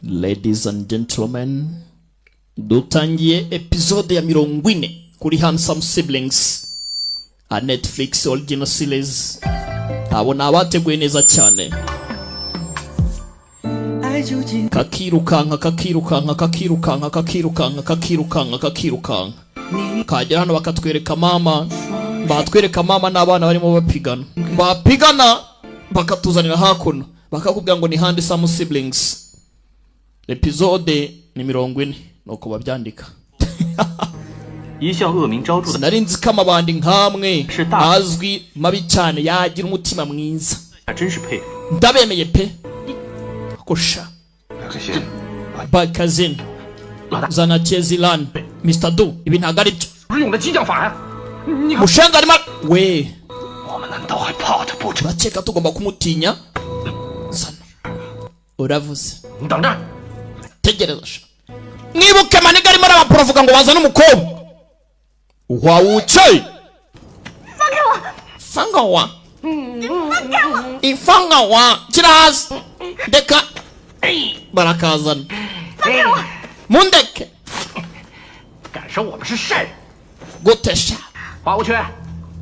Ladies and gentlemen, dutangiye episode ya 40 kuri Handsome Siblings, a Netflix original series. Abo nabateguye neza cyane. Kakirukanka kagera hano bakatwereka mama, batwereka mama n'abana barimo bapigana bakatuzanira hakuno bakakubwira ngo ni Handsome Siblings. Episode ni 40 nuko babyandika. Narinzi kama bandi nkamwe azwi mabi cyane yagira umutima mwiza. Ndabemeye pe. Kosha. Bakazin. Zana Chezilan. Mr. Du, ibi ntago ari byo. Mushenga arimo we. Uracheka tugomba kumutinya. Sana. Uravuze. Tegereza. Nibuke maniga arimo arabaprovoka ngo bazane umukobwa. Wawuche. Fangawa. Ifangawa. Chiraz. Deka. Barakazan. Mundeke. 敢说我们是善人。 Gutesha. 花无缺。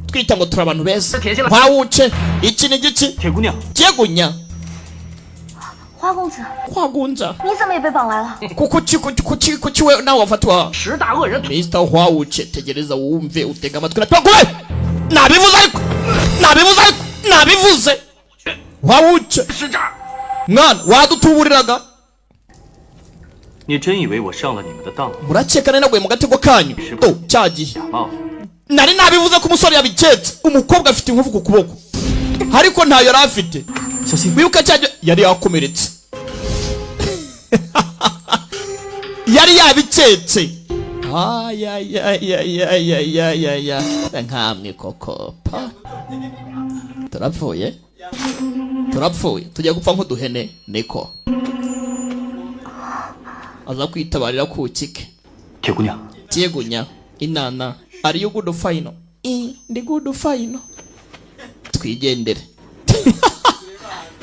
Twita ngo turi abantu beza. Wawuche. Iki ni giki? 铁姑娘。 Jegunya. 花公子， 花公子， 你怎么也被绑来了？ kuki we nawe wafatwa? 10大恶人。 Mr. Wawuche, tegereza wumve utega amatwi natwakuwe. Nabivuze. Wawuche. 是这儿。 Mwana, wadutuburiraga. 你真以为我上了你们的当？ Murakeka nari naguye mu gatego kanyu? To, cyagiye. 哦。 Nari nabivuze ko umusore yabiketse, umukobwa afite inkovu ku kuboko. Ariko ntayo yari afite. Wibuka cyaje yari yakomeretse. Yari yabiketse. Ya. Nkamwe koko. Turapfuye. Tujya gupfa nk'uduhene niko. Aza kwitabarira ku kike. 铁姑娘。 Jegunya, inana, are you good final? Ndi good final. Twigendere.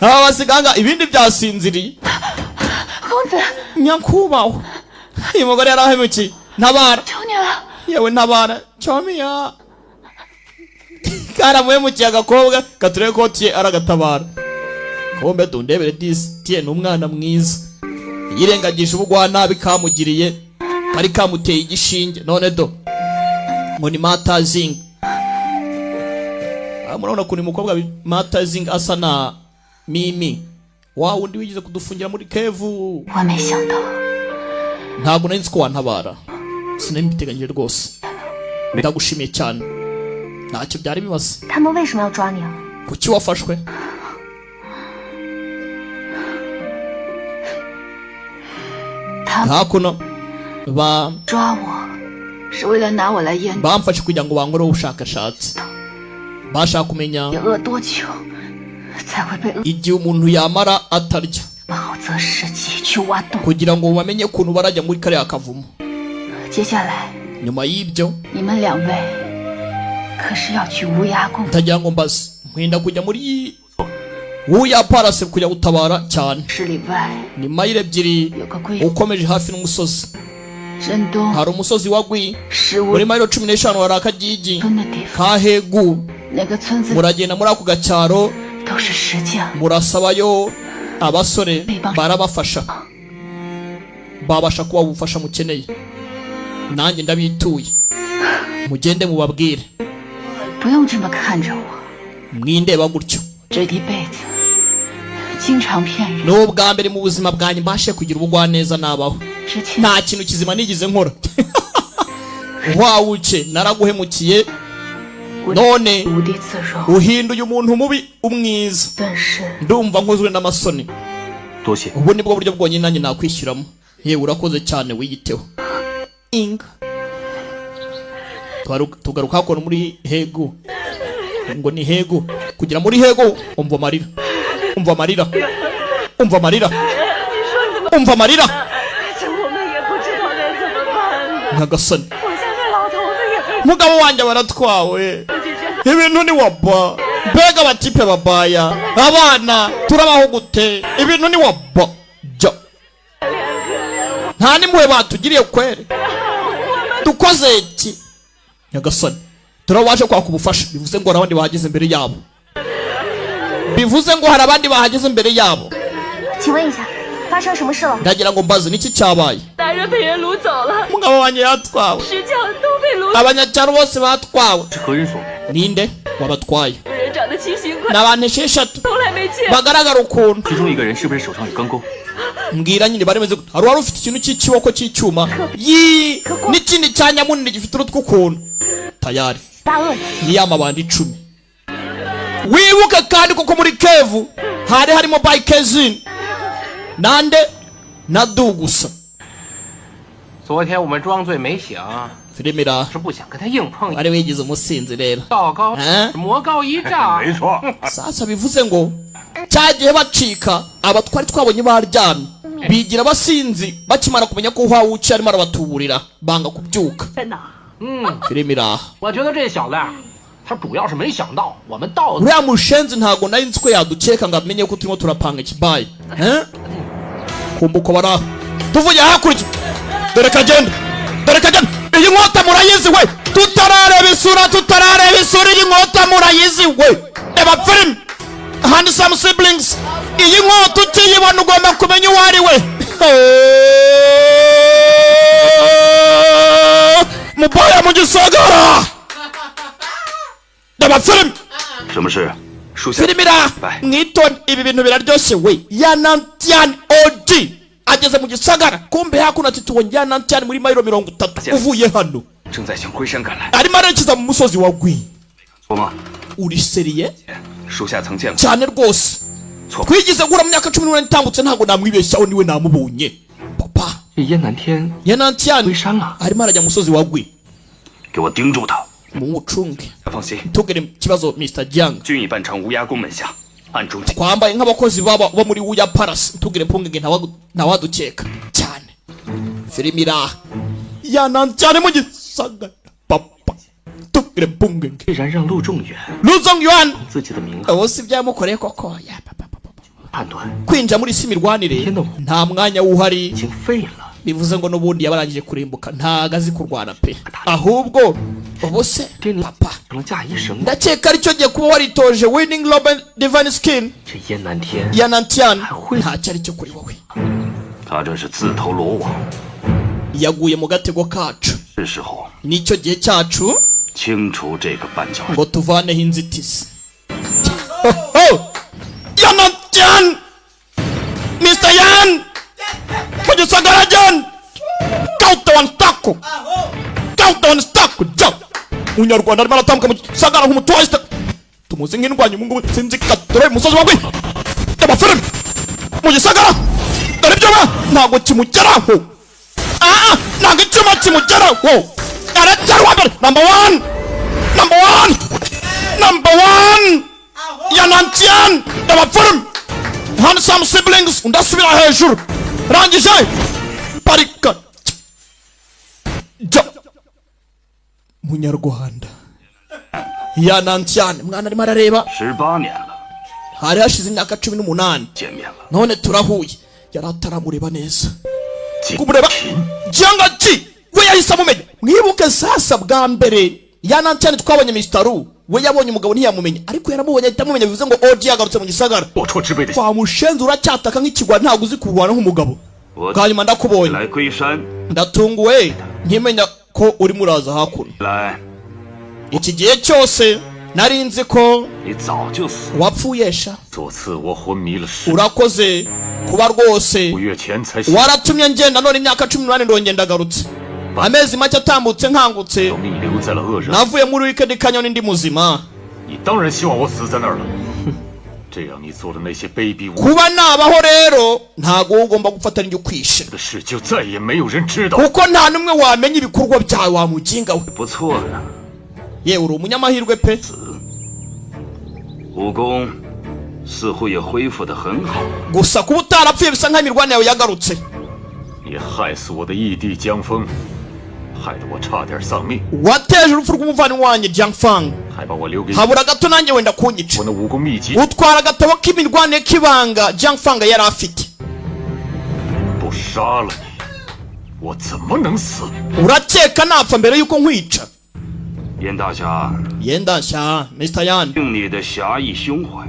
Basiganga ibindi byasinziriye. 公子， Nyakubaho. Uyu mugore yarahemukiye. Ntabara. 求你了。 Yewe ntabara. Chomiya. Karamuhemukiye agakobwa gatureye ko tiye aragatabara. Kombe tundebere tiye n'umwana mwiza. Yirengagije ubugwa nabi kamugiriye. Kari kamuteye igishinge. None do. Ngo ni Matazing. Murabona kuni mukobwa Matazing asa na Mimi. Wa wundi wigize kudufungira muri kevu. 我没想到， Ntabwo nari nzi ko wantabara. Sinabiteganije rwose. Ndagushimiye cyane. Ntacyo byari bibaze. 他们为什么要抓你啊？ Kuki wafashwe? 他们 Hakuno 抓我，是为了拿我来验 bamfashe kugira ngo bankore ubushakashatsi. Bashaka kumenya 你饿多久才会被饿， igihe umuntu yamara atarya 饱则食己去挖洞。 kugira ngo bamenye ukuntu barajya muri kariya kavumo. 接下来， Nyuma y'ibyo 你们2位可是要去乌鸦宫？ ntagira ngo mbaze mwenda kujya muri Uya Parase kujya gutabara cyane. 10里外 Ni mayire ebyiri 有个龟， ukomeje hafi n'umusozi. 真东 Hari umusozi wagwi 15 muri mayiro 15 hari akagigi 村的地方， kahegu. 那个村子 Muragenda muri ako gacyaro 都是石匠。 murasabayo abasore barabafasha. Babasha kuba ubufasha mukeneye. Nanjye ndabituye. Mugende mubabwire. 不用这么看着我， Mwindeba gutyo. 这一辈子经常骗人。 N'ubwa mbere mu buzima bwanjye mbashe kugira ubugwaneza nabaho. 之前 Nta kintu kizima nigize nkora. Wawuche naraguhemukiye. 我 None 无地自容， uhinduye umuntu mubi umwiza. 但是 Ndumva nkozwe n'amasoni. 多谢。 Ubu nibwo buryo bwonyine nanjye nakwishyuramo. Yewe urakoze cyane wiyiteho. Inga. Tugaruka hano muri Hegu. Ngo ni Hegu. Kugira muri Hegu umva amarira. Umva amarira. Umva amarira. Umva amarira. 这我们也不知道该怎么办。 Nyagasani. 我现在老头子也被 Mugabo wanjye baratwawe. Ibintu ni waba. Mbega batipe babaya. Abana turabaho gute? Ibintu ni waba. Ja. nta nimwe batugiriye kwere dukoze iki nyagasani turawaje kwaka ubufasha bivuze ngo abandi bahageze imbere yabo bivuze ngo hari abandi bahageze imbere yabo 请问一下，发生什么事了？ ndagira ngo mbaze niki cyabaye 大人被人掳走了， umugabo wanjye yatwawe 石匠都被掳走， abanyacyaro bose batwawe 是何人所为？ ninde wabatwaye 有人长得奇形怪， n'abantu esheshatu 从来没见。 bagaragara ukuntu 其中一个人是不是手上有钢钩？ mbwira nyine bari bameze hari wari ufite ikintu cy'ikiboko cy'icyuma n'ikindi cyanya munini gifite urutwe ukuntu tayari 大鳄鱼， ni ya mabandi 10 wibuke kandi kuko muri kevu hari harimo Baikezin nande na Du gusa 昨天我们装醉没醒， Filimira 是不想跟他硬碰一 ari wigize umusinzi rero 道高 哎 魔高一丈。 没错， sasa bivuze ngo cyagiye bacika aba twari twabonye baryamye bigira abasinzi bakimara kumenya ko Hwawuchi arimo arabatuburira banga kubyuka 真的。 Filimira 我觉得这小子，他主要是没想到我们到 uriya mushenzi ntago nari nzi ko yadukeka ngo amenye ko turimo turapanga ikibaye kumbuko bara tuvuye hakurya dore kagenda iyi nkota murayizi we tutarareba isura iyi nkota murayizi we reba film Handsome Siblings iyi nkota ukiyibona ugomba kumenya uwo ari we mubaya mu gisagara reba film 什么事？属下 Filimira mwitonde ibi bintu biraryoshye we Yanantian OG ageze mu gisagara kumbe hakuno ati tubonye Yanantian muri mayiro 30 uvuye hano 正在向龟山赶来， arimo arekiza mu musozi wa Gwi 错吗？ uri seriye 属下曾见过。 cyane rwose twigize gura mu myaka 18 itambutse ntabwo namwibeshyaho niwe namubonye papa 这燕南天 Yanantian 龟山啊！ arimo arajya mu musozi wa Gwi 给我盯住他。 mumucunge 放心， ntugire ikibazo Mr. Jiang 均已扮成无涯宫门下，暗中 twambaye nk'abakozi bo muri Uya Palace ntugire mpungenge ntawadukeka cyane Filimira Yanantian mu gisagara papa ntugire mpungenge 既然让陆仲远 Luzongyuan 自己的名号 ubu si byamukoreye koko ya papa 判断 kwinjira muri si mirwanire nta mwanya wuhari 已经废了， bivuze ngo n'ubundi yabarangije kurimbuka ntago azi kurwana pe ahubwo ubu se 这你 papa 成了嫁衣神。 ndakeka aricyo gihe kuba waritoje winning Robin Divine Skin 这燕南天 Yanantian ntacyo aricyo kuri wowe 他这是自投罗网， yaguye mu gatego kacu 是时候 nicyo gihe cyacu 清除这个绊脚石。 ngo tuvaneho inzitizi Yanantian Mr. Yan mu gisagara Jan Countdown Stako jya Umunyarwanda arimo aratambuka mu gisagara nk'umutoyista tumuzi nk'indwanyi mu ngubu sinzi dore umusozi wa Gwi reba film mu gisagara dore ibyuma ntabwo kimugeraho ntabwo icyuma kimugeraho aracyari uwa mbere number one Yanantian reba film Handsome Siblings undasubira hejuru rangije parika jya Munyarwanda Yanantian mwana arimo arareba 18年了， hari hashize imyaka 18 见面了， none turahuye yari ataramureba neza 景 kumureba 琦 Jiangji we yahise amumenya mwibuke sasa bwa mbere Yanantian twabonye Mr. Ru we yabonye umugabo ntiyamumenya ariko yaramubonye ahita amumenya bivuze ngo OG yagarutse mu gisagara 龌龊之辈的， kwa mushenzi uracyataka nk'ikigwa ntabwo uzi kurwana nk'umugabo 我 bwanyuma ndakubonye 来龟山， ndatunguwe nkimenya ko urimo uraza hakuno 来， iki gihe cyose nari nzi ko 你早就死。 wapfuyesha 左次我昏迷了10 urakoze kuba rwose 个月前才醒， waratumye ngenda none imyaka 18 ndongera ndagarutse amezi make atambutse nkangutse 命留在了恶人。 navuye muri weekend kanyoni ndi muzima 你当然希望我死在那儿了，这样你做的那些卑鄙无耻 kuba nabaho rero ntago ugomba gufatanya ibyo kwishe 的事，就再也没有人知道。 kuko nta numwe wamenya ibikorwa byawe wa muginga we 不错呀， yewe uri umunyamahirwe pe 武功似乎也恢复得很好。 gusa kuba utarapfuye bisa nk'aho imirwane yawe yagarutse 你害死我的义弟江峰，害得我差点丧命， wateje urupfu rw'umuvandimwe wanjye Jiangfang 还把我留给 habura gato nanjye wenda kunyica 我的武功秘籍， utwara agatabo k'imirwanire k'ibanga Jiangfang yari afite 不杀了我怎么能死？ urakeka napfa mbere yuko nkwica 严大侠， yendashya Mr. Yan 敬你的侠义胸怀。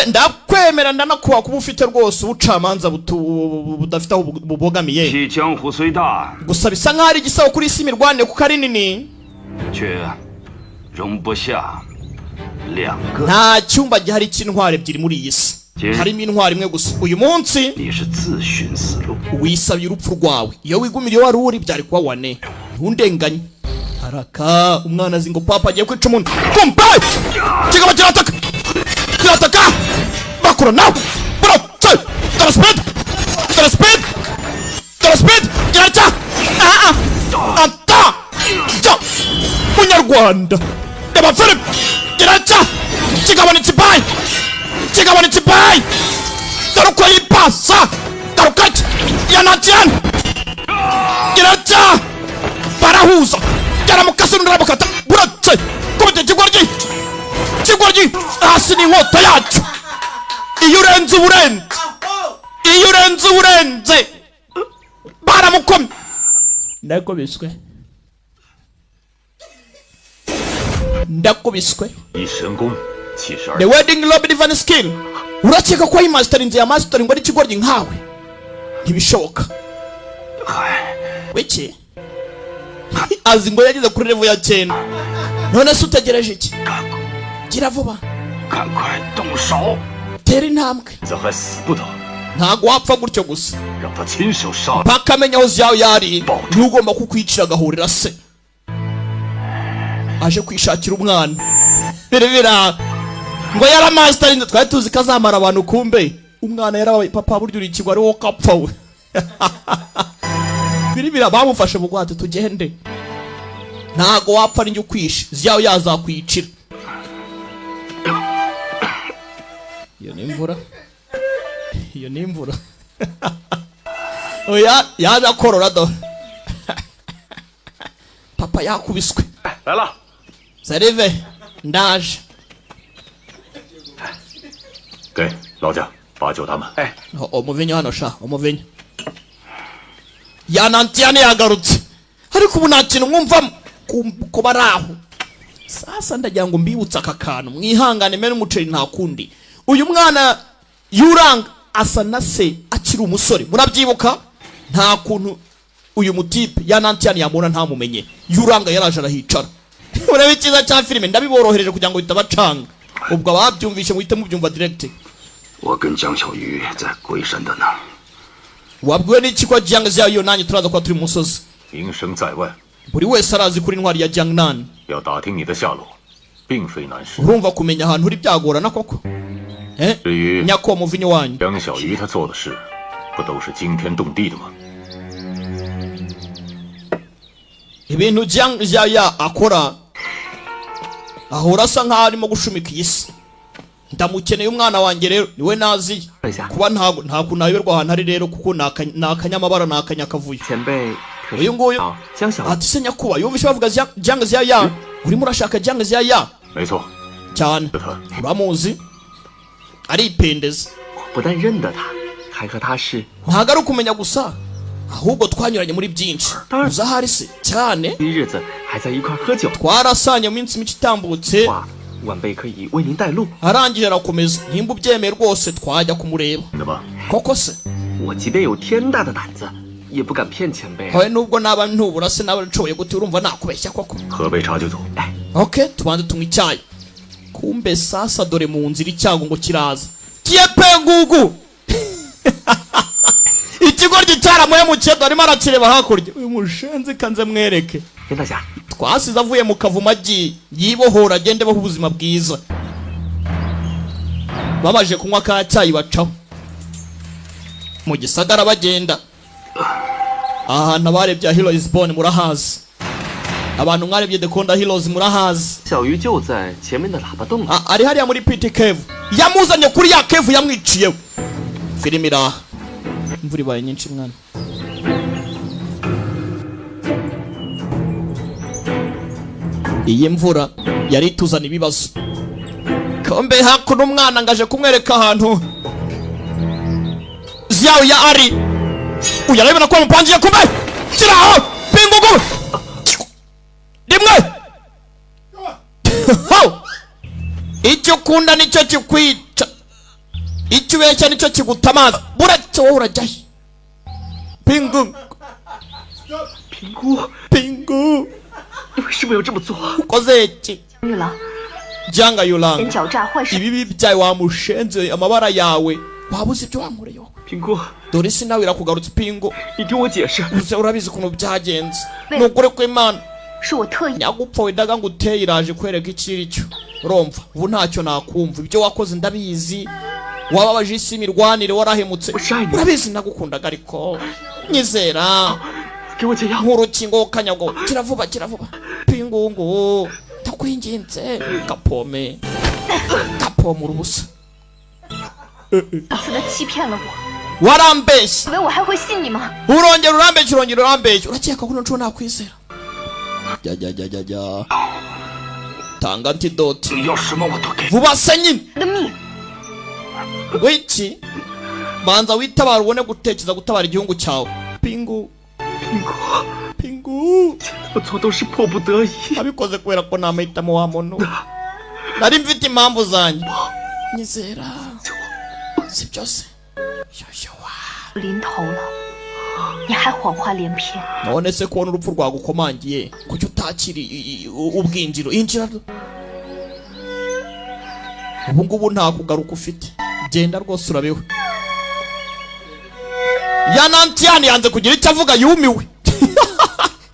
ndakwemera ndanakuha kuba ufite rwose ubucamanza budafite aho bubogamiye 其江湖虽大， gusa bisa nk'aho ari igisabo kuri isi imirwanire kuko ari nini 却容不下2个。 nta cyumba gihari cy'intwari ebyiri muri iyi si harimo intwari imwe gusa uyu munsi 你是自寻死路。 wisabye urupfu rwawe iyo wigumira iyo wari uri byari kuba wane ntundenganye haraka umwana azi ngo papa agiye kwica umuntu kumpa kigaba kirataka bakura nawe bro dore speed kiracya ata munyarwanda reba film kiracya kigabana ikibayi dore uko yipasa garukaki yanatiyani kiracya barahuza yaramukase n'undi aramukata buratse kubita ikigoryi hasi ni inkota yacu iyo urenze uburenze baramukomye ndakubiswe 以神功72 the wedding lobby divine skill urakeka ko yimasterinze ya mastering ari ikigoryi nkawe ntibishoboka 嗨， wiki azi ngo yageze kuri level ya 9 none se utegereje iki gira vuba 赶快动手！ tera intambwe 现在还死不得， ntago wapfa gutyo gusa 让他亲手杀了。 mpaka amenya aho yawe yari niwe ugomba kukwicira agahurira se aje kwishakira umwana birebera ngo yaramasterinze twari tuzi ko azamara abantu kumbe umwana yarabaye papa buryo uri ikigwa ari wowe kapfa we birebera bamufashe bugwate tugende ntago wapfa ari njye ukwishe ziyawe yazakwicira iyo ni imvura oya yaje akorora do papa yakubiswe 来了， Sarive ndaje 给老贾把酒他们。 umuvinyo hano sha umuvinyo yanantiyane yagarutse ariko ubu nta kintu mwumva ko bari aho sasa ndagira ngo mbibutse aka kantu mwihangane mene umuceri nta kundi uyu mwana yuranga asa na se akiri umusore murabyibuka nta kuntu uyu mutipe yanantiyane yamubona ntamumenye yuranga yaraje arahicara urebe icyiza cya filime ndabiborohereje kugira ngo bitabacanga ubwo ababyumvishe muhite mubyumva direct 我跟江小鱼在龟山的呢。 wabwiwe n'iki ko Jiang Xiaoyu nanjye turaza kuba turi musozi 名声在外， buri wese arazi kuri intwari ya Jiangnan 要打听你的下落，并非难事。 urumva kumenya ahantu uri byagorana koko 至于 nyako muvinyo wanyu 江小鱼他做的事，不都是惊天动地的吗？ ibintu Jiang Xiaoyu akora ahora asa nkaho arimo gushumika isi ndamukeneye umwana wanjye rero niwe nazi kuba nta kunayoberwa ahantu ari rero kuko nakanyamabara nakanyakavuyo 前辈可 uyu nguyu 江小 ati se nyakuba yumvise bavuga Jiang Xiaoyu urimo urashaka Jiang Xiaoyu 没错， cyane 是他。 uramuzi aripendeza 不但认得他，还和他是 ntago ari ukumenya gusa ahubwo twanyuranye muri byinshi uza ahari se cyane 一日子还在一块喝酒。 twarasanye mu minsi mike itambutse 话晚辈可以为您带路。 arangije arakomeza nimba ubyemeye rwose twajya kumureba 真的吗？ koko se 我即便有天大的胆子，也不敢骗前辈。 hoye nubwo naba ntubura se nawe nshoboye gute urumva nakubeshya koko 喝杯茶就走。 okay tubanze tunywa icyayi kumbe sasa dore mu nzira icyago ngo kiraza kiyepengugu ikigoryi cyaramuhemukiye dore arimo arakireba hakurya uyu mushenzi kanze mwereke 严大侠， twasize avuye mu kavumo agiye yibohora agende baho ubuzima bwiza babaje kunywa ka cyayi bacaho mu gisagara bagenda ahantu abarebye Heroes Born murahazi abantu mwarebye The Konda Heroes murahazi 小鱼就在前面的喇叭洞。 ari hariya muri Pit Cave yamuzanye kuri ya cave yamwiciyeho filime iraha imvura ibaye nyinshi mwana iyi mvura yari ituzana ibibazo kombe hakuno umwana ngaje kumwereka ahantu Xiaoyu ari uyarabibona ko bamupangiye kumbe kiraho pingugu rimwe icyo ukunda nicyo kikwica icyo ubeshya nicyo kigutamaza buretse wowe urajyayo pingu 评估， 你为什么要这么做？ ukoze iki 玉郎， janga 人 yulanga 狡诈坏事， ibibi byawe wamushenze amabara yawe waba uzi ibyo wankoreyeho 评估， dore isi nawe irakugarutse pingu 你听我解释， uze urabizi ukuntu byagenze ni ukuri kw'Imana 是我特意 nyagupfa wedaga ngo uteye iraje kwereka ikiri cyo urumva ubu ntacyo nakumva ibyo wakoze ndabizi wababaje isi imirwanire warahemutse urabizi nagukundaga ariko nyizera 给我解药。 nk'urukingo kanyago kiravuba pingungu ndakwinginze gapome urubusa 次的欺骗了我， warambeshye 以为我还会信你吗？ urongera urambeshye urakeka ko nshobora nakwizera jya tanga antidote 你要什么我都给。 vuba se nyine 我的命， wiki banza witabara ubone gutekereza gutabara igihugu cyawe pingu 评估，我做都是迫不得已。 abikoze kubera ko nta mahitamo wa muntu nari mfite impamvu zanjye nyizera si byose 临头了，你还谎话连篇， none se kubona urupfu rwagukomangiye kuki utakiri ubwinjiro injira ubu ngubu nta kugaruka ufite genda rwose urabeho ya nantiyani yanze kugira icyo avuga yumiwe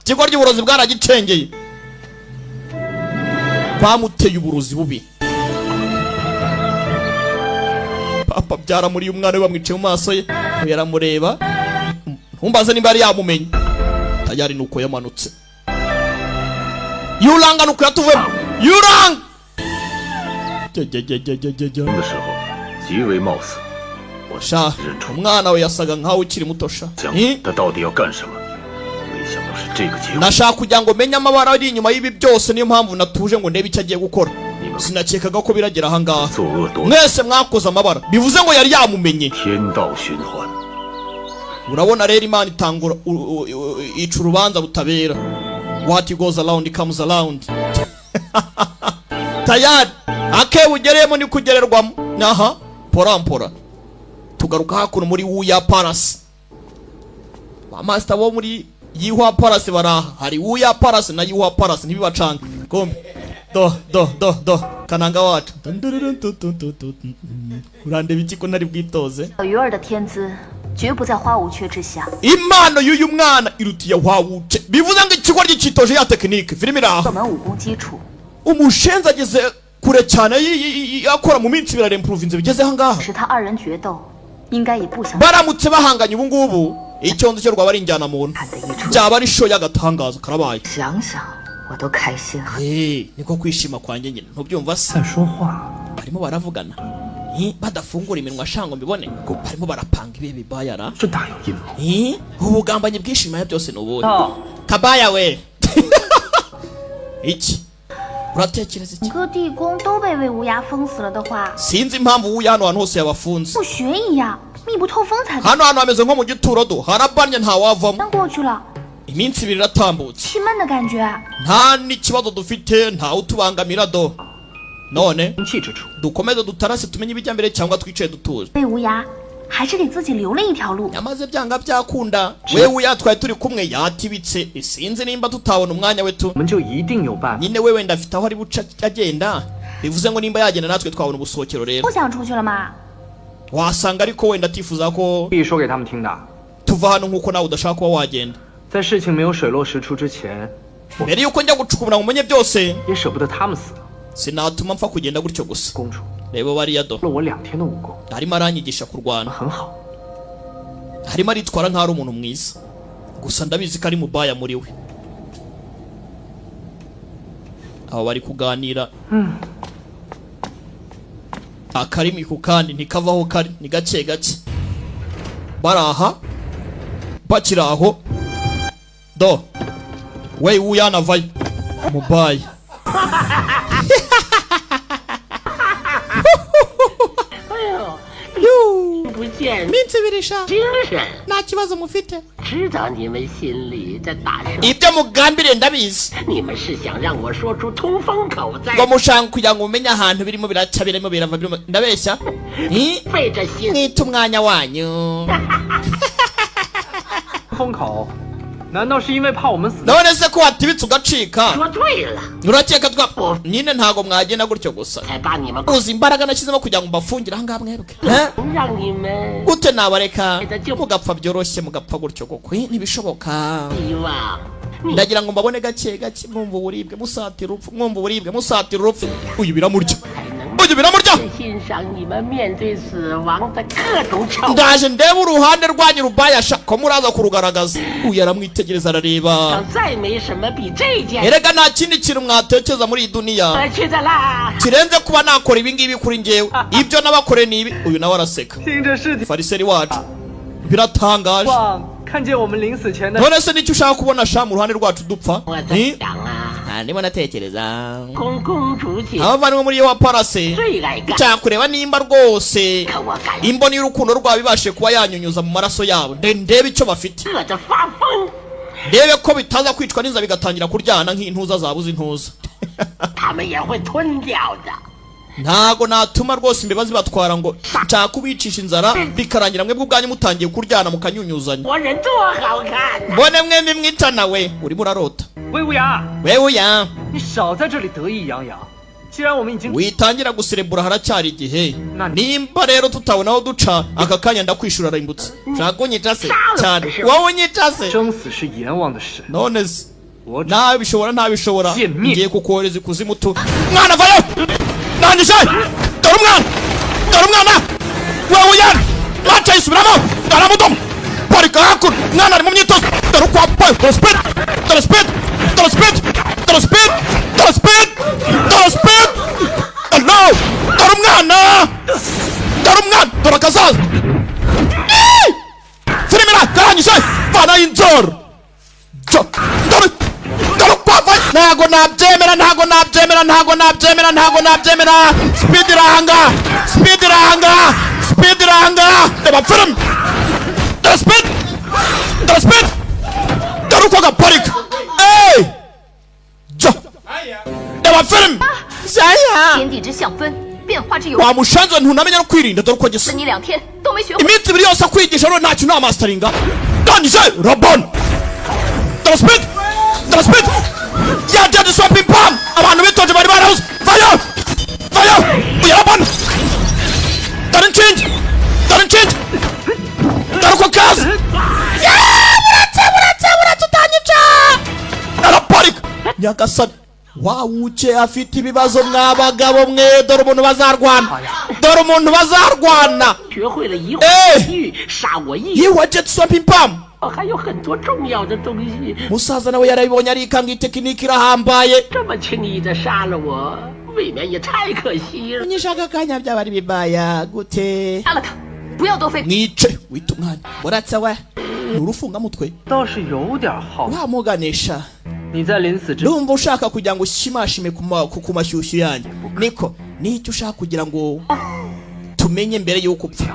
ikigo ry'uburozi bwaragicengeye bamuteye uburozi bubi papa byaramuriye umwana we bamwicaye mu maso ye yaramureba ntumbaze niba yari yamumenye tayari nuko yamanutse yuranga nuko yatuvemo yuranga 的时候极为冒死，我 sha 认出 umwana we yasaga nkaho ukiri muto sha 想 他到底要干什么，没想到是这个结果。 nashaka kugira ngo menye amabara ari inyuma y'ibi byose niyo mpamvu natuje ngo ndebe icyo agiye gukora sinakekaga ko biragera ahangaha 作恶多端， mwese mwakoze amabara bivuze ngo yari yamumenye 天道循环。 urabona rero imana itangura ica urubanza butabera what goes around comes around tayari akebugereyemo ni kugererwamo aha porampora tugaruka hakuno muri Wuya Palace ba master bo muri Yihwa Palace baraha hari Wuya Palace na Yihwa Palace ntibibacanga kombe do kananga wacu urandeba iki ko ntari bwitoze 小鱼儿的天资绝不在花无缺之下， impano y'uyu mwana irutiye wawuce bivuze ngo ikigo ry'ikitoje ya tekinike filime iraho 各门武功基础， umushenzi ageze kure cyane akora mu minsi ibiri arempuruvinze bigeze ahangaha 使他二人决斗，应该也不想 baramutse bahanganye ubu ngubu icyondo cyo rwaba ari injyana muntu 看得一出。 byaba ari show y'agatangazo karabaye 想想我都开心很。 niko kwishima kwanjye nyine ntubyumva se 在说话， barimo baravugana badafungura iminwa shango mbibone barimo barapanga ibi bibayara 这大有阴谋。 ubugambanyi bwishimaya byose nubuhe kabaya we iki uratekereza iki 整个地宫都被魏无涯封死了的话， sinzi impamvu wuya hano hantu hose yabafunze 不学一样，密不透风才对。 hano hantu hameze nko mu gituro do harabanye ntawavamo 年过去了， iminsi ibiri iratambutse 气闷的感觉。 nta n'ikibazo dufite ntawe utubangamira do none 生气之处， dukomeze dutarase tumenye ibijya mbere cyangwa twicaye dutuje 魏无涯还是给自己留了一条路。 nyamaze byanga byakunda wewe yatwaye turi kumwe yatibitse sinzi nimba tutabona umwanya we tu 我们就一定有办法。 nyine we wenda afite aho ari buca agenda bivuze ngo nimba yagenda natwe twabona ubusohokero rero 不想出去了吗？ wasanga ariko wenda atifuza ko 必说给他们听的， tuva hano nk'uko nawe udashaka kuba wagenda 在事情没有水落石出之前， mbere yuko njya gucukura ngo umenye byose 也舍不得他们死。 sinatuma mpfa kugenda gutyo gusa 公主 reba bariya do 了我2天的武功， arimo aranyigisha kurwana 很好。 harimo aritwara nk'aho ari umuntu mwiza gusa ndabizi ko ari mubaya muri we aba bari kuganira akarimi ku kandi ntikavaho kari ni gake gake baraha bakiri aho do we wuyana vayo mubaya 对不起，现 minsi ibiri sha 精神， nta kibazo mufite 知道你们心里在打什么。 ibyo mugambiriye ndabizi 你们是想让我说出通风口在 ngo mushaka kugira ngo mumenye ahantu birimo biraca birimo birava birimo ndabeshya 费着心。 mwita umwanya wanyu 风口，难道是因为怕我们死？ none se ko watibitse ugacika 说对了， urakeka twa nyine ntago mwagenda gutyo gusa 才把你们 uzi imbaraga nashyizemo kugira ngo mbafungire ahangaha mwebwe 让你们 gute nabareka mugapfa byoroshye mugapfa gutyo koko ntibishoboka 希望。 ndagira ngo mbabone gake gake mwumva uburibwe musatira urupfu mwumva uburibwe musatira urupfu uyu biramurya uyu biramurya 欣赏你们面对死亡的各种丑。 ndaje ndeba uruhande rwanyu rubayasha ko muraza kurugaragaza uyu aramwitegereza arareba 再没什么比这件 erega nta kindi kintu mwatekereza muri iyi duniya 可去的啦。 kirenze kuba nakora ibi ngibi kuri njyewe ibyo nabakoreye ni ibi uyu nawe araseka 听着是 fariseri wacu biratangaje 望看见我们临死前的 none se nicyo ushaka kubona sha mu ruhande rwacu dupfa 我在想啊， ndimo natekereza 公主姐 abavandimwe muri iyo wa parase 最爱干， nshaka kureba nimba rwose 可我感 imboni y'urukundo rwabo ibashe kuba yanyunyuza mu maraso yabo ndebe icyo bafite 热得发疯。 ndebe ko bitaza kwicwa n'inzara bigatangira kuryana nk'intuza zabuze intuza 他们也会吞掉的。 ntago natuma rwose imbeba zibatwara ngo nshaka kubicisha inzara bikarangira mwebwe ubwanyu mutangiye kuryana mukanyunyuzanya 活人多好看！ mbone mwembi mwicana we urimo urarota 魏无涯， wewe ya 你少在这里得意洋洋。既然我们已经 witangira guserebura haracyari igihe Nani? nimba rero tutabona aho duca aka kanya ndakwishura arimbutse nshaka kunyica se cyane wowe unyica se 生死是阎王的事， none se 我只 ntabishobora ntabishobora Jimmy. ngiye kukohereza ikuzimu tu mwana vayo nandishe dore umwana dore umwana wewe yan maca yisubiramo aramudomo parika hakuno mwana ari mu myitozo dore uko wambaye dore speed dore speed dore speed dore speed dore speed dore speed hello dore umwana dore akazaza firimira karanyishe vana y'inzoro dore ntago nabyemera ntago nabyemera ntago nabyemera ntago nabyemera speed irahanga speed irahanga speed irahanga reba film dore speed dore speed dore uko gaparika reba film shaya 天地之相分，变化之有。 wamushanze ntunamenya no kwirinda dore uko gisa 你2天都没学会。 iminsi ibiri yose akwigisha rero ntacyo unamasteringa ndangije rabon dore speed dore speed yajaje swapping pam abantu bitoje bari barabuze vayo vayo uya rabon doesn't change dore uko kazi buratse utanyica araparika nyagasani wawuce afite ibibazo mwabagabo mwe dore umuntu bazarwana dore umuntu bazarwana 学会了一会玉杀我一， yiwaje swapping pam 还有很多重要的东西， musaza nawe yarabibonye arikanga itekiniki irahambaye 这么轻易的杀了我，未免也太可惜了。 nyishaka kanya byaba ari bibaya gute 杀了他，不要多费。 mwice wita umwana buratse we ni urufungamutwe 倒是有点好。 wamuganisha 你在临死之 ndumva ushaka kugira ngo ushimashime ku mashyushyu yanyu niko nicyo ushaka kugira ngo tumenye mbere y'uko upfa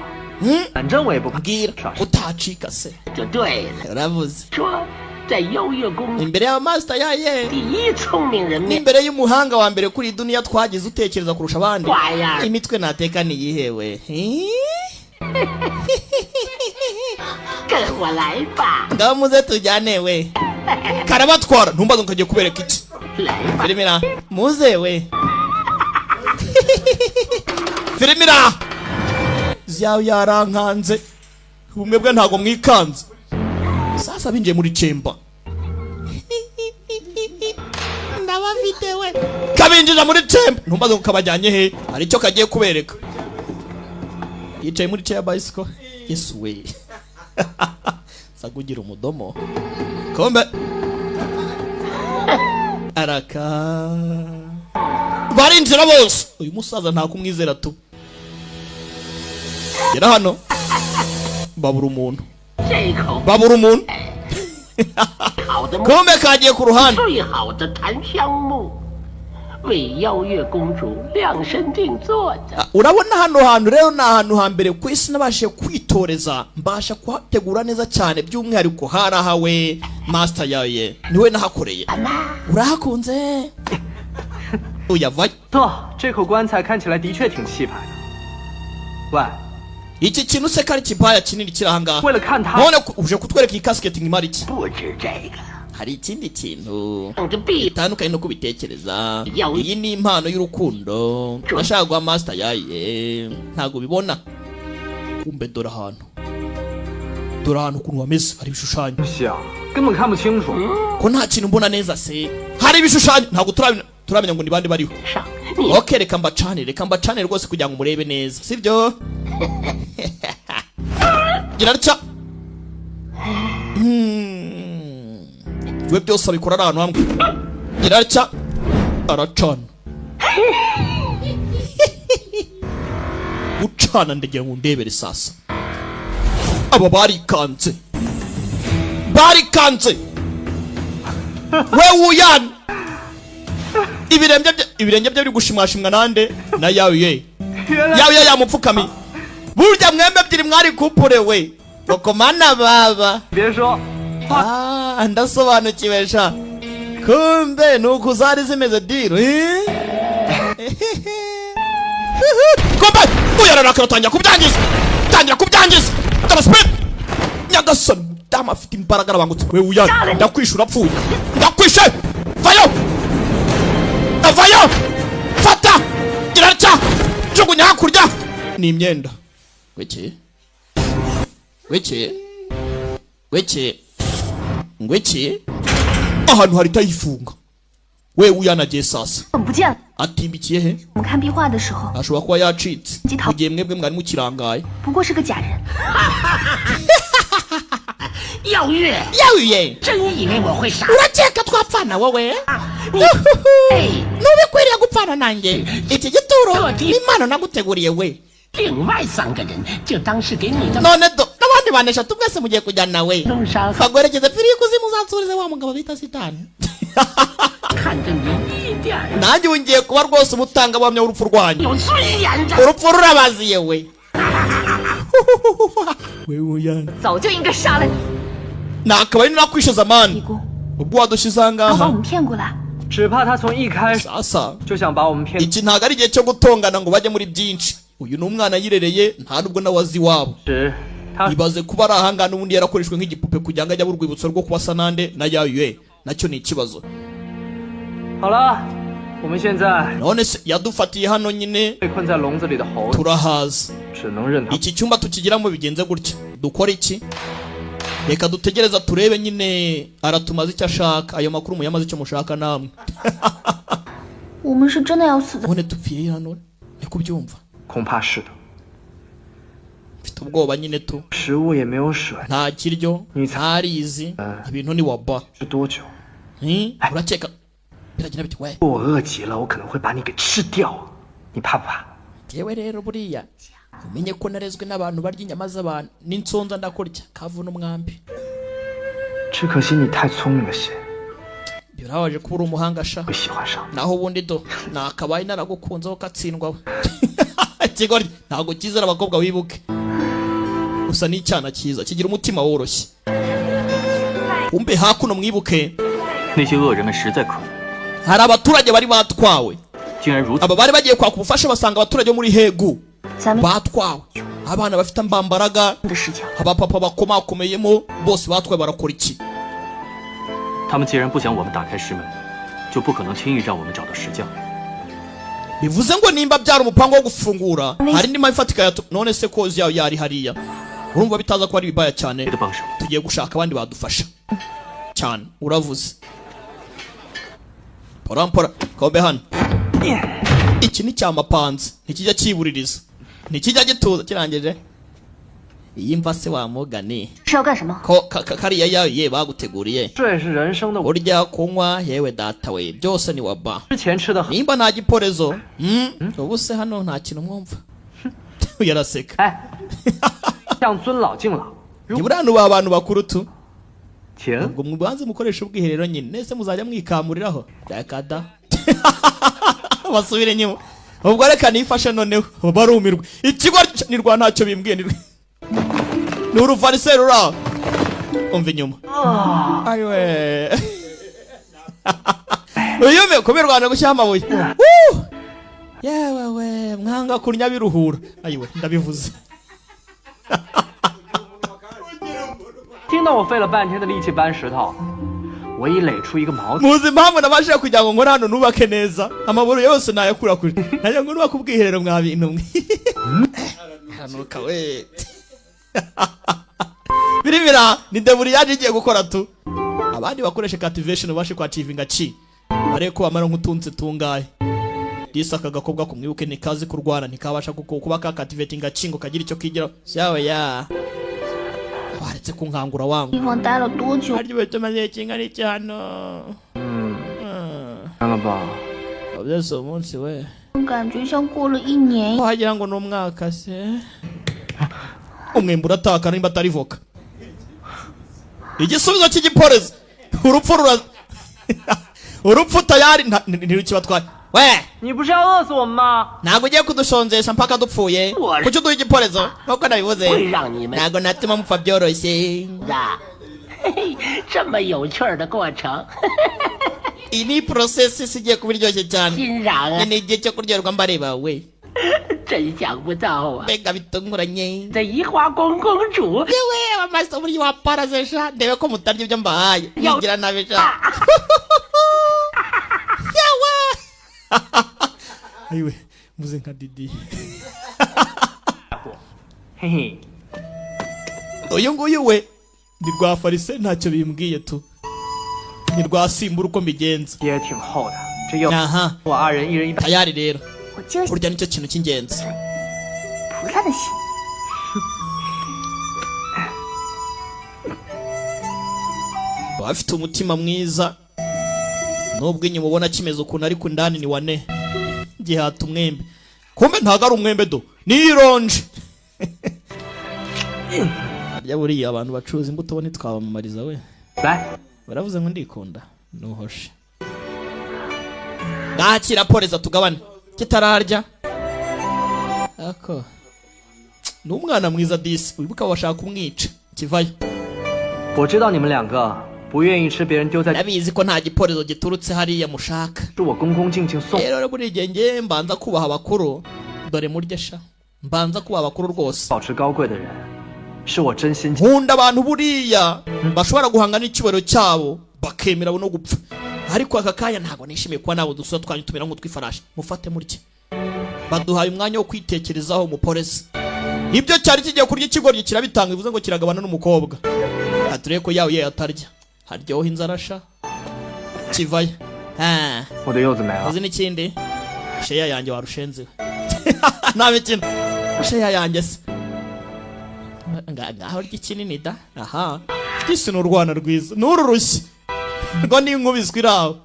反正我也不怕 mbwira utacika se 就对了， uravuze 说在邀月宫 imbere y'amaster yaye 第一聪明人面 n'imbere y'umuhanga wa mbere kuri duniya twagize utekereza kurusha abandi Waya. imitwe nateka niyihewe 跟我来吧， ngaho muze tujyane we karabatwara ntumbaze ngo kagiye kubereka iki 来吧， filimira muze we filimira zyawe yarankanze ubumwe bwe ntago mwikanze sasa binjiye muri chemba ndabafite we kabinjira muri chemba ntumbaze ngo kabajyanye he hari icyo kagiye kubereka yicaye muri chair bicycle yesu we sagugira umudomo kombe araka barinjira bose uyu musaza nta kumwizera tu gera hano babura umuntu 这口 babura umuntu 好的木， kombe kagiye ku ruhande 最好的檀香木，为邀月公主量身定做的。 urabona hano hantu rero ni ahantu hambere ku isi nabashije kwitoreza mbasha kuhategura neza cyane by'umwihariko harahawe master yawe niwe nahakoreye urahakunze uyavayo 错，这口棺材看起来的确挺气派的。喂， iki kintu se kari kibaya kinini kiri ahangaha 为了看他， none uje kutwereka iyi kasket nkimara iki 不止这个， hari ikindi kintu 等着闭 bitandukanye no kubitekereza Yawe. iyi ni impano y'urukundo nashaka guha master yaye ntago bibona kumbe dore ahantu ukuntu hameze hari ibishushanyo 想根本看不清楚。 ko nta kintu mbona neza se hari ibishushanyo ntago turamenya ngo ni bande bariho 上，你 okay reka mbacanire rwose kugira ngo murebe neza sibyo gira rya we byose abikora ari ahantu hamwe gira rya aracana gucana ndagira ngo ndebere sasa aba barikanze we uyana ibirenge bye biri gushimwashimwa nande na yawe yamupfukami burya mwembe ebyiri mwari kupurewe bakomana baba 别说， ndasobanukiwe sha kumbe nuko zari zimeze diro kumbe uyararaka tangira kubyangiza taraspe nyagasani dama afite imbaraga arabangutse we uyana ndakwishura apfuye ndakwishe vayo fata girarya jugunya hakurya ni imyenda ngweke ahantu hari tayifunga we uyanagiye sasa 怎么不见了？ atimbikiye he 我们看壁画的时候， ashobora kuba yacitse mu gihe mwebwe mwari mukirangaye 不过是个假人。 耀月， yawe 真以为我会杀 urakeka twapfana wowe 你？哎， nubikwiriye gupfana nanjye iki gituro n'imana naguteguriye we 另外3个人就当是给你的 none do n'abandi bantu eshatu mwese mugiye kujyana nawe 路上 bagwerekeze pfiri y'ikuzimu uzansurize wa mugabo bita sitani 看着你一点儿 nanjye wongeye kuba rwose umutangabuhamya w'urupfu rwanyu 有尊严的。 urupfu rurabaziye we we uyana 早就应该杀了你。 nakaba ari nakwishoza 义 mani 工， ubwo wadushyize 然后把我 ahangaha 们骗过来， 只怕他从一开始 sasa 就想把我们骗。 iki ntabwo ari igihe cyo gutongana ngo bajye muri byinshi uyu ni umwana yirereye nta nubwo nawe azi iwabo 是他 ibaze kuba ari ahangaha n'ubundi yarakoreshwe nk'igipupe kugira ngo ajye urwibutso rwo kuba sanande na yawe nacyo ni ikibazo 好了，我们现在 none se yadufatiye hano nyine 被困在笼子里的猴子， turahaza 只能任他。 iki cyumba tukigiramo bigenze gutya dukora iki reka dutegereza turebe nyine aratumaze icyo ashaka ayo makuru muyamaze icyo mushaka namwe 我们是真的要死在。 none dupfiye hano ni kubyumva 恐怕是的， mfite ubwoba nyine tu 食物也没有水， nta kiryo nta rizi ibintu ni waba 是多久？ urakeka biragira biti we 我饿极了，我可能会把你给吃掉，你怕不怕？ yewe rero buriya umenye ko narezwe n'abantu barya inyama z'abantu n'insonza ndakurya kavuna umwambi 只可惜你太聪明了些， birabaje kuba uri umuhanga sha 会喜欢上。 naho ubundi do nakabaye naragukunzeho katsindwa we ikigori ntabwo kizera abakobwa wibuke gusa ni icyana cyiza kigira umutima woroshye umbe hakuno mwibuke 那些恶人们实在可恶， hari abaturage bari batwawe 竟然如此。 aba bari bagiye kwaka ubufasha basanga abaturage bo muri hegu 咱们 batwawe abana bafite mbambaraga 的视角， abapapa bakomakomeyemo bose batwawe barakora iki 他们既然不想我们打开石门，就不可能轻易让我们找到石匠。 bivuze ngo nimba byari umupango wo gufungura hari indi mpamvu ifatika none se kozi yawe yari hariya urumva bitaza kuba ari ibibaya cyane 别的帮手， tugiye gushaka abandi badufasha cyane uravuze porampora kombe hano iki ni cyamapanze ntikijya kibuririza ntikijya gituza kirangije iyi mva se wamugani 是要干什么？ ko kariya yawe baguteguriye 这也是人生的。 urya kunywa yewe data we byose ni waba 之前吃的很。 nimba nta giporezo ubu se hano nta kintu mwumva yaraseka 哎，向尊老敬老。 nibura hano ba bantu bakuru tu 请 ubwo mubanze mukoresha ubwiherero nyine nese muzajya mwikamuriraho yakada basubire inyuma. Ubwo reka nifashe noneho barumirwa. Ikigo nirwa ntacyo bimbwiye ni uruvariseri ura umva inyuma. Ayiwe uyume kumirwana gushyira amabuye. Yewe we mwanga kurya biruhura. Ayiwe ndabivuze. 听到我费了半天的力气搬石头，我一垒出一个毛。 muzi impamvu nabashije kugira ngo nkore hano nubake neza amaburo yose nayakura kuri najya ngo nubake ubwiherero mwa bintu mwe hanuka we biribira ni deburi yaje igiye gukora tu abandi bakoresha captivation bashe kwa activinga chi bare ko amara nk'utunze tungaye disaka gakobwa kumwibuke ni kazi kurwana ntikabasha kuba ka captivating cingo kagira icyo kigira yawe ya waretse kunkangura wangu 地方待了多久？ aryo betumaze kingana cyano 看了吧？ byose umunsi we 我感觉像过了1年。 wagira ngo ni umwaka se umwembe urataka nimba atari voka igisubizo cy'igipolisi urupfu tayari ntirukibatwaye we 你不是要饿死我们吗？ ntabwo ugiye kudushonjesha mpaka dupfuye kuki uduha igipolisi nk'uko nabivuze 会让你们 ntabwo natuma mupfa byoroshye 的，嘿嘿，这么有趣儿的过程， iyi ni process isigiye kuba iryoshye cyane 欣赏啊， ni igihe cyo kuryoherwa mbareba we 真想不到啊！ mbega bitunguranye 这移花宫公主 yewe amaso muri waparaze sha ndebe ko mutarya ibyo mbahaye yigira nabi sha yewe ayiwe muze nka Didi 嘿嘿， uyu nguyu we ni rwa farise ntacyo bimbwiye tu ni rwa simbura uko mbigenza 也挺厚的，这又 aha 我2人1人100。 tayari rero 我就是 burya nicyo kintu cy'ingenzi 菩萨的心。 bafite umutima mwiza nubwo inyuma ubona kimeze ukuntu ariko indani ni wane gihata umwembe kumbe ntago ari umwembe do ni ironje bya buriya abantu bacuruza imbuto bo ntitwabamamariza we 来， baravuze ngo ndikunda nuhoshe ngakira poreza tugabane kitararya ako ni umwana mwiza disi wibuka washaka kumwica kivayo 我知道你们2个不愿意吃别人丢在， ndabizi ko nta giporezo giturutse hariya mushaka 是我恭恭敬敬送。 rero buri gihe nge mbanza kubaha abakuru dore murye sha mbanza kubaha abakuru rwose 保持高贵的人，是我真心。 nkunda abantu buriya bashobora guhangana n'icyubahiro cyabo bakemera no gupfa ariko aka kanya ntabwo nishimiye kuba nabo dusura twanyu tumera nk'utwifarashi mufate murye baduhaye umwanya wo kwitekerezaho umupolisi ibyo cyari kigiye kurya ikigoryi kirabitanga bivuze ngo kiragabana n'umukobwa atureye ko yawe ye atarya haryoha inzara sha kivayo 我的柚子没了。 uzi n'ikindi sheya yanjye warushenze nta mikino sheya yanjye se ngaho ry'ikinini da aha gisi ni urwana rwiza n'uru rushyi ngo ni inkubiswe iraho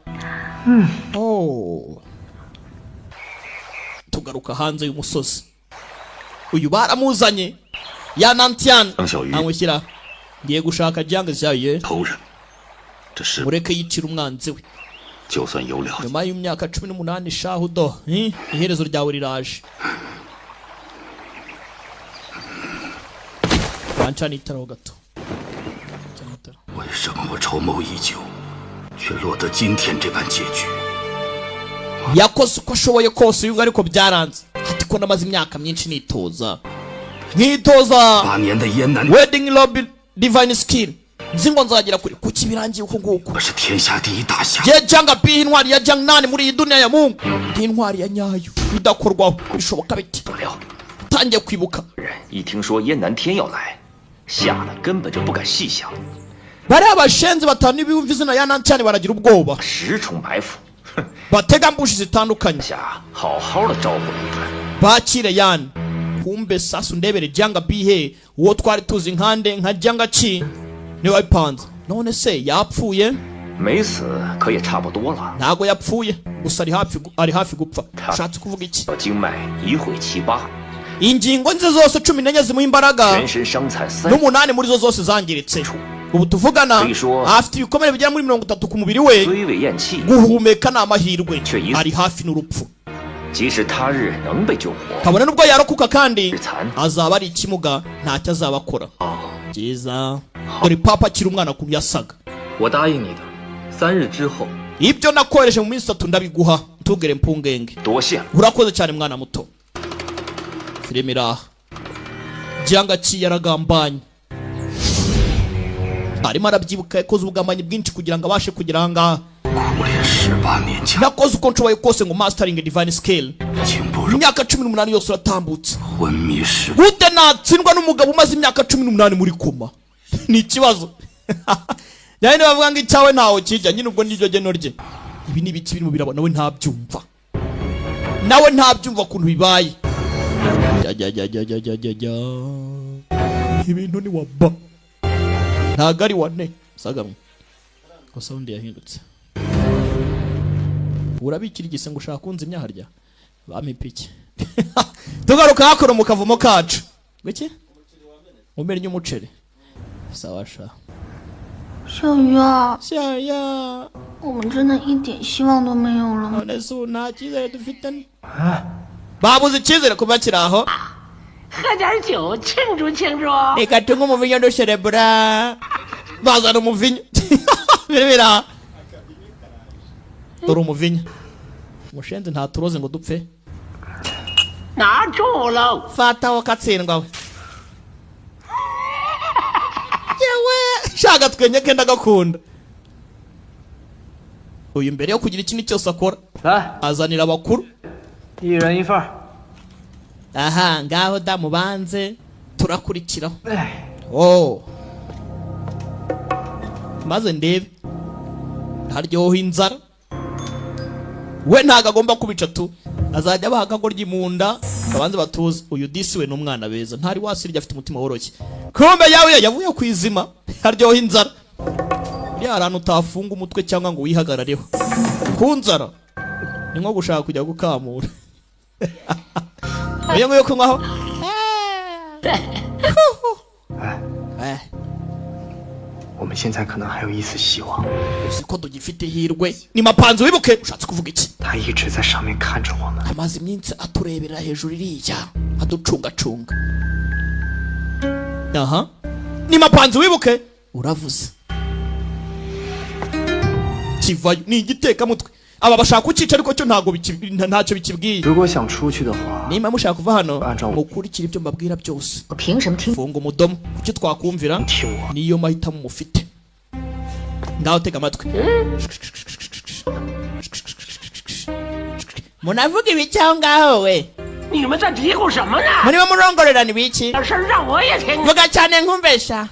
tugaruka hanze y'umusozi uyu baramuzanye ya Nantian 张小鱼 amushyira ngiye gushaka Jiang Xiaoye 头人，这是 mureke yicira umwanzi we 就算有了， nyuma y'imyaka 18 shahudo iherezo ryawe riraje wancana itaraho gato 为什么我筹谋已久，却落得今天这般结局？ yakoze uko ashoboye kose uyu ariko byaranze ati ko namaze imyaka myinshi nitoza 8年的艰难， wedding lobby divine skill nzi ngo nzagera kuri kuki birangiye uko nguko 我是天下第一大侠。 je Jiang Bi intwari ya Jiang Nan muri iyi dunia ya Mungu ndi intwari ya nyayo bidakorwaho bishoboka biti 不料 tangiye kwibuka 人一听说燕南天要来，吓得根本就不敢细想， bari abashenzi batanu biyumva izina ya Nantian baragira ubwoba 10重埋伏，哼， batega mbushi zitandukanye 下好好的招呼了一番。 bakire yani kumbe sasa undebere Jiang Bi he uwo twari tuzi nkande nka Jiang Qi niwe wabipanze none se yapfuye 没死可也差不多了， ntago yapfuye gusa ari hafi gupfa ushatse kuvuga iki 经脉一会其八， ingingo nze zose 14 zimuha imbaraga 全身伤残3， n'umunani muri zo zose zangiritse ubu tuvugana afite ibikomere bigera muri 30 ku mubiri we 虽未咽气， guhumeka ni amahirwe Cyo yize. ari hafi n'urupfu 即使他日能被救活， kabone nubwo yarokoka kandi azaba ari ikimuga ntacyo azaba akora. 哦， Byiza. Dore papa akiri umwana ku byasaga. 我答应你的，3日之后。 Ibyo nakoreshe mu minsi 3 ndabiguha ntugere mpungenge. 多谢。 Urakoze cyane mwana muto. Filime iraha. Jyanga yaragambanye. Arimo arabyibuka yakoze ubugambanyi bwinshi kugira ngo abashe kugira ngaha. 苦练18年强， Nakoze uko nshoboye kose ngo mastering divine skill. 竟不如 Imyaka 18 yose uratambutse. 昏迷时 Gute natsindwa n'umugabo umaze imyaka 18 muri koma. Ni ikibazo. Yari bavuga ngo icyawe ntaho kijya nyine ubwo niryo geno rye. Ibi ni ibiki birimo birabona nawe ntabyumva. Nawe ntabyumva kuntu bibaye. Ja. Ibintu ni waba. Ntagari wane. Sagamwe. Ko sound yahindutse. Urabikira igisengo ushaka kunza imyaharya. Bamipiki. Tugaruka hakoro mu kavumo kacu. Gwiki? Umernye umuceri. Sawa sha. 小鱼啊， 小呀， 我们真的一点希望都没有了吗？ none se nta cyizere dufite. Babuze icyizere kuba kiri aho. 喝点酒庆祝庆祝。 Reka tunywe umuvinyo dusherebura. Bazana umuvinyo. Birebera. Dore umuvinyo. Mushenze nta turoze ngo dupfe. 拿住喽！ Fata wakatsindwa we. Yewe, shaka twenye kenda gakunda. Uyu mbere yo kugira ikintu cyose akora, 来， azanira abakuru. 一人一份儿。 Aha, ngaho damubanze turakurikiraho. 哎， Oh. Maze ndebe. Haryoha inzara. We ntago agomba kubica tu. Azajya bahaga ngo ryimunda. Abanze batuze uyu disi we n'umwana beza. Ntari wasirya afite umutima woroshye. Kombe yawe yavuye kwizima. Haryoha inzara. Uriya ahantu utafunga umutwe cyangwa ngo wihagarareho. Ku nzara. Ni nko gushaka kujya gukamura. Uyu nguyu kunywaho. Eh. 我们现在可能还有一丝希望。 Siko dugifite hirwe. Ni mapanzu wibuke ushatse kuvuga iki? 他一直在上面看着我们。 Amaze iminsi aturebera hejuru iriya aducungacunga. Aha. Ni mapanzu wibuke uravuze. Kivayo ni igiteka mutwe. Aba bashaka kucica ariko cyo ntago ntacyo bikibwiye. 如果想出去的话， Nimba mushaka kuva hano Anjo. mukurikira ibyo mbabwira byose. 我凭什么听？ Funga umudomo kuki twakumvira 听我。 niyo mahitamo mufite. Ngaho tega amatwi. Munavuga ibi cyangwa ngaho we? 你们在嘀咕什么呢？ Murimo murongorerana ibiki? 这事儿让我也听。 Vuga cyane nkumbesha.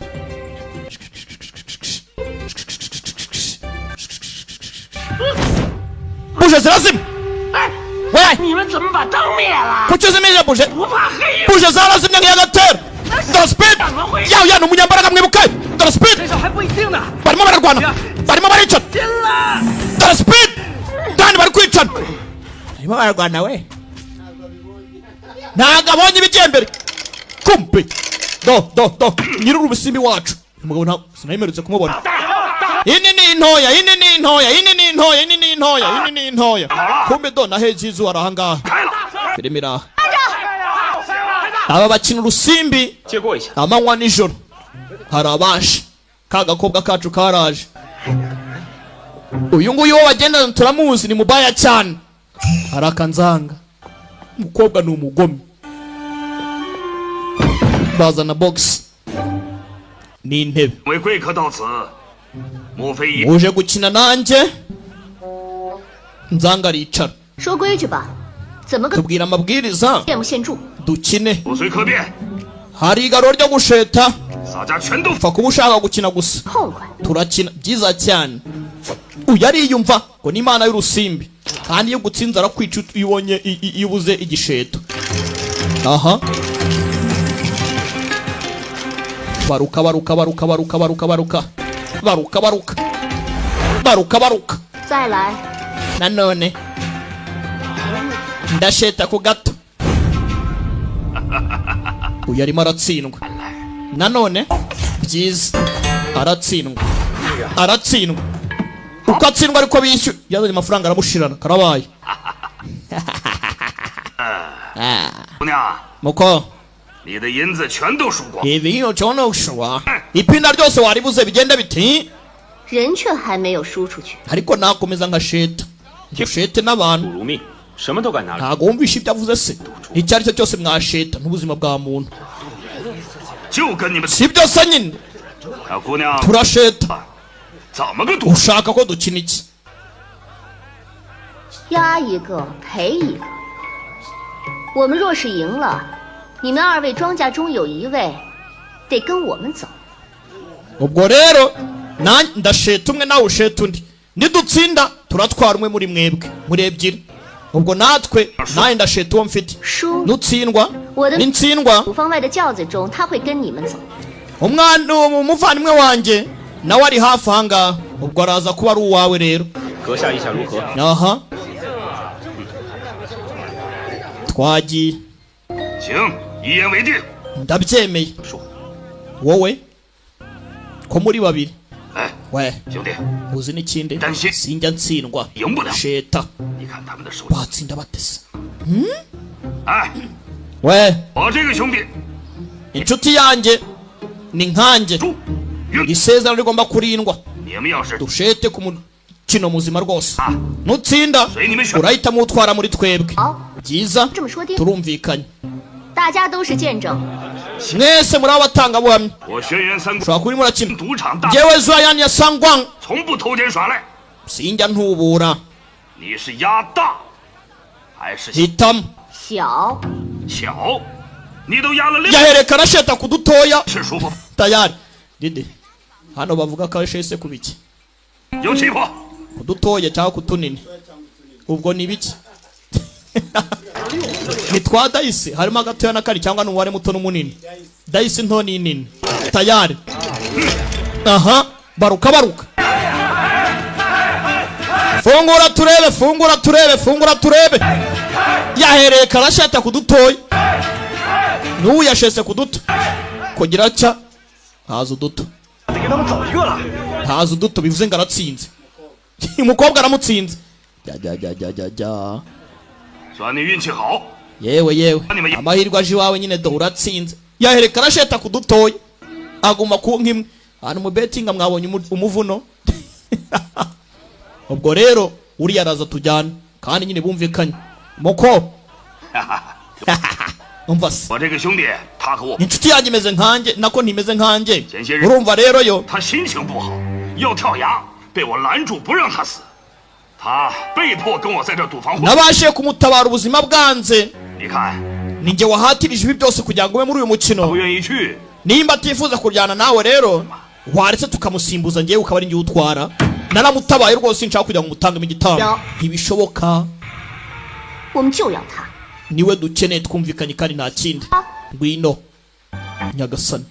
Bouge lazima. 哎， We, 你们怎么把灯灭了？ kuki uzimije bouge? 不怕黑？ Bouge zarazimye nk'iyagatera. Dore speed. 怎么会？ Ya ni umunyambaraga mwibuke. Dore speed. 这还不一定呢。 Barimo bararwana. Barimo baricana. 进了。 Dore speed. Kandi bari kwicana. Barimo bararwana we. Ntago abonye ibigembere. Kumpe. Do. Nyiruru ubusimbi wacu. Umugabo nta sinayimerutse kumubona. Ini ni ntoya. Kumbe do na hejizu arahanga. Filimira. Aba bakina urusimbi. 借过一下。 Amanywa nijoro. Harabashe. Kagakobwa kacu karaje. Uyu nguyu wo bagenda turamuzi ni mubaya cyane. Harakanzanga. Umukobwa ni umugome. Bazana box. Ni intebe. 为贵客到此，莫非已 Uje gukina nanjye? Nzanga aricara. 说规矩吧，怎么个 Tubwira amabwiriza 羡慕现住？ dukine. 不随客便， Hari igaro ryo gusheta. 洒家全都 Fa kuba ushaka gukina gusa. 痛快！ Turakina byiza cyane. Uyu ariyumva ngo ni imana y'urusimbi. Kandi iyo gutsinza arakwica uyibonye ibuze igisheto. Aha. Baruka.再来， Nanone. Ndasheta ku gato. Uyu arimo aratsindwa. Nanone byiza. Aratsindwa. Uko atsindwa ariko bishyura. Yazanye amafaranga aramushirana. Karabaye. 姑娘， muko 你的银子全都输光。 ibintu cyone ushwa ipinda ryose waribuze bigenda biti 人却还没有输出去。 ariko nakomeza nkasheta shete n'abantu 如命，什么都敢拿来。 ntago wumvisha ibyo avuze se icyo ari cyo cyose mwasheta n'ubuzima bwa muntu 就跟你们 si byose nyine 啊，姑娘， turasheta 怎么个赌？ ushaka ko dukina iki 压一个赔一个。我们若是赢了，你们2位庄家中有1位得跟我们走。 ubwo rero ndasheta umwe nawe usheta undi nidutsinda turatwara umwe muri mwebwe muri ebyiri ubwo natwe nawe ndasheta uwo mfite 输， nutsindwa 我的 nintsindwa 土方外的轿子中，他会跟你们走。 umuvandimwe wanjye nawe ari hafi ahangaha ubwo araza kuba ari uwawe rero 阁下意下如何？ aha twagiye 行，一言为定。 ndabyemeye wowe ko muri babiri 哎， we 兄弟， uzi n'ikindi担心 sinjya ntsindwa 赢不了。 sheta 你看他们的手里， batsinda batese 哎， we 我这个兄弟 inshuti yanjye ni nkanjye 输，赢。 isezerano rigomba kurindwa 你们要是 dushete ku mukino muzima rwose 啊， nutsinda 随你们选。 urahitamo utwara muri twebwe 好， byiza 这么说定， turumvikanye 大家都是见证。 mwese muri abatangabuhamya 我轩辕三 ushobora 国 kuba urimo urakina 赌场大， njyewe zurayani ya sangwang 从不偷奸耍赖。 sinjya ntubura 你是压大还是 hitamo 小， 小？你都压了6， yaherekana sheta ku dutoya 是舒服， tayari dide hano bavuga ko shese ku biki 有气魄。 ku dutoya cyangwa ku tunini ubwo ni biki ni twa dayisi harimo agatoya n'akari cyangwa n'umubare muto n'umunini dayisi nto n'inini tayari aha baruka fungura turebe fungura turebe yahereye karasheta ku dutoya n'ubu yashese ku duto kugira cya haza uduto haza uduto bivuze ngo aratsinze umukobwa aramutsinze jya 算你运气好。 yewe amahirwe aje iwawe nyine do uratsinze yahereka arasheta ku dutoya aguma ku nkimwe hano mu betinga mwabonye umuvuno ubwo rero uriya araza tujyana kandi nyine bumvikanye muko umva se 我这个兄弟，他和我， inshuti yanjye imeze nkanjye nako ntimeze nkanjye Genshin. urumva rero yo 他心情不好，要跳崖，被我拦住不让他死，他被迫跟我在这赌房混。 nabashije kumutabara ubuzima bwanze 你看， ninjye wahatirije ibi byose kugira ngo ube muri uyu 他 mukino 不愿意去， nimba atifuza kujyana nawe rero waretse tukamusimbuza ngewe ukaba ari njye utwara naramutabaye rwose nshaka kugira ngo umutangemo igitambo ntibishoboka 我们就要他。 niwe dukeneye twumvikanye kandi nta kindi ngwino nyagasani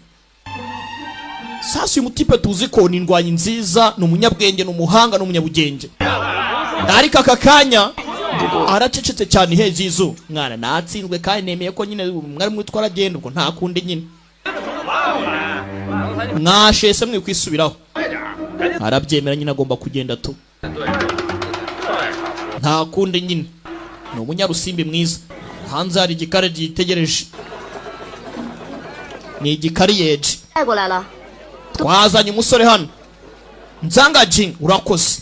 sasa uyu mutipe tuzi ko ni indwanyi nziza ni umunyabwenge ni umuhanga ni umunyabugenge ariko aka kanya aracecetse cyane iheze izu mwana natsinzwe kandi nemeye ko nyine mwari mwitwara agenda ubwo nta kundi nyine mwashese mwe kwisubiraho arabyemera nyine agomba kugenda tu nta kundi nyine ni umunyarusimbi mwiza hanze hari igikare gitegereje ni igikariyeje 带过来了， twazanye umusore hano nzangaji urakoze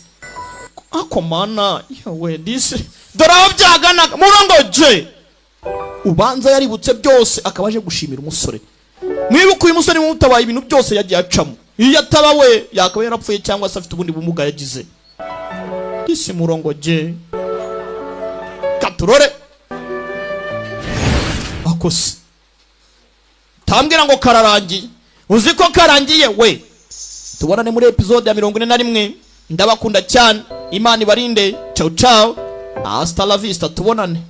ako mana yewe disi dore aho byaganaga murongoje ubanza yaributse byose akaba aje gushimira umusore mwibuka uyu musore mumutabaye ibintu byose yagiye acamo iyo ataba we yakaba yarapfuye cyangwa se afite ubundi bumuga yagize disi murongoje katurore akoze tambwira ngo kararangiye uzi ko karangiye we tubonane muri episode ya 41 ndabakunda cyane imana ibarinde ciao ciao hasta la vista tubonane